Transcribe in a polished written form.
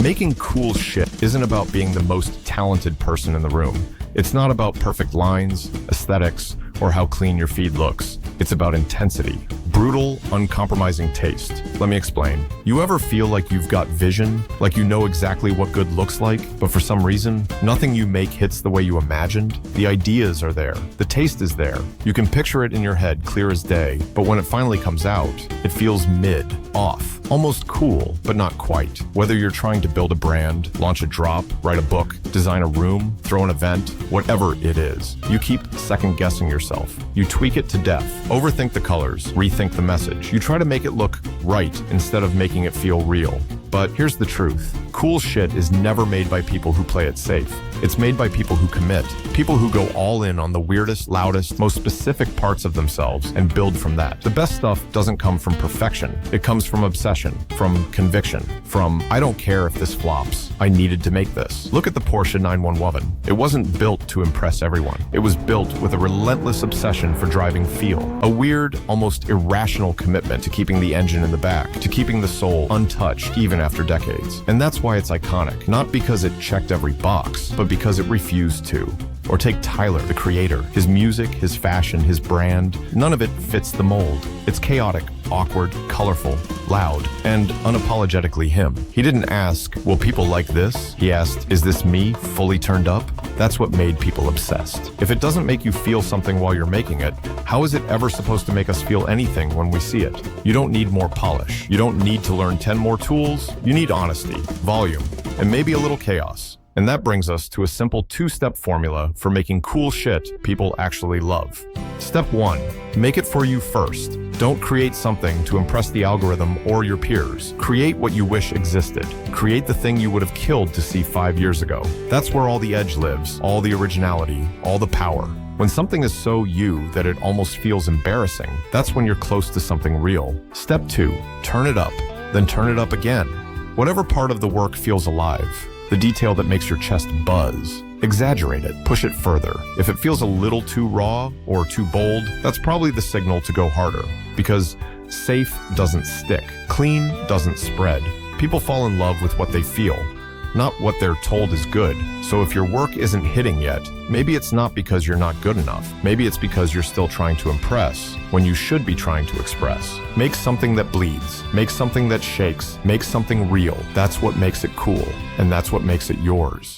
Making cool shit isn't about being the most talented person in the room. It's not about perfect lines, aesthetics, or how clean your feed looks. It's about intensity. Brutal, uncompromising taste. Let me explain. You ever feel like you've got vision? Like you know exactly what good looks like, but for some reason, nothing you make hits the way you imagined? The ideas are there. The taste is there. You can picture it in your head clear as day, but when it finally comes out, it feels mid, off, almost cool, but not quite. Whether you're trying to build a brand, launch a drop, write a book, design a room, throw an event, whatever it is, you keep second-guessing yourself. You tweak it to death, overthink the colors, rethink the message. You try to make it look right instead of making it feel real. But here's the truth. Cool shit is never made by people who play it safe. It's made by people who commit. People who go all in on the weirdest, loudest, most specific parts of themselves and build from that. The best stuff doesn't come from perfection. It comes from obsession, from conviction, from I don't care if this flops. I needed to make this. Look at the Porsche 911. It wasn't built to impress everyone. It was built with a relentless obsession for driving feel. A weird, almost irrational commitment to keeping the engine in the back, to keeping the soul untouched even after decades. And that's why it's iconic. Not because it checked every box, but because it refused to. Or take Tyler, the creator. His music, his fashion, his brand, none of it fits the mold. It's chaotic, awkward, colorful, loud, and unapologetically him. He didn't ask, will people like this? He asked, is this me fully turned up? That's what made people obsessed. If it doesn't make you feel something while you're making it, how is it ever supposed to make us feel anything when we see it? You don't need more polish. You don't need to learn 10 more tools. You need honesty, volume, and maybe a little chaos. And that brings us to a simple two-step formula for making cool shit people actually love. Step 1, make it for you first. Don't create something to impress the algorithm or your peers. Create what you wish existed. Create the thing you would have killed to see 5 years ago. That's where all the edge lives, all the originality, all the power. When something is so you that it almost feels embarrassing, that's when you're close to something real. Step 2, turn it up, then turn it up again. Whatever part of the work feels alive, the detail that makes your chest buzz, exaggerate it, push it further. If it feels a little too raw or too bold, that's probably the signal to go harder. Because safe doesn't stick, clean doesn't spread. People fall in love with what they feel, not what they're told is good. So if your work isn't hitting yet, maybe it's not because you're not good enough. Maybe it's because you're still trying to impress when you should be trying to express. Make something that bleeds, make something that shakes, make something real. That's what makes it cool, and that's what makes it yours.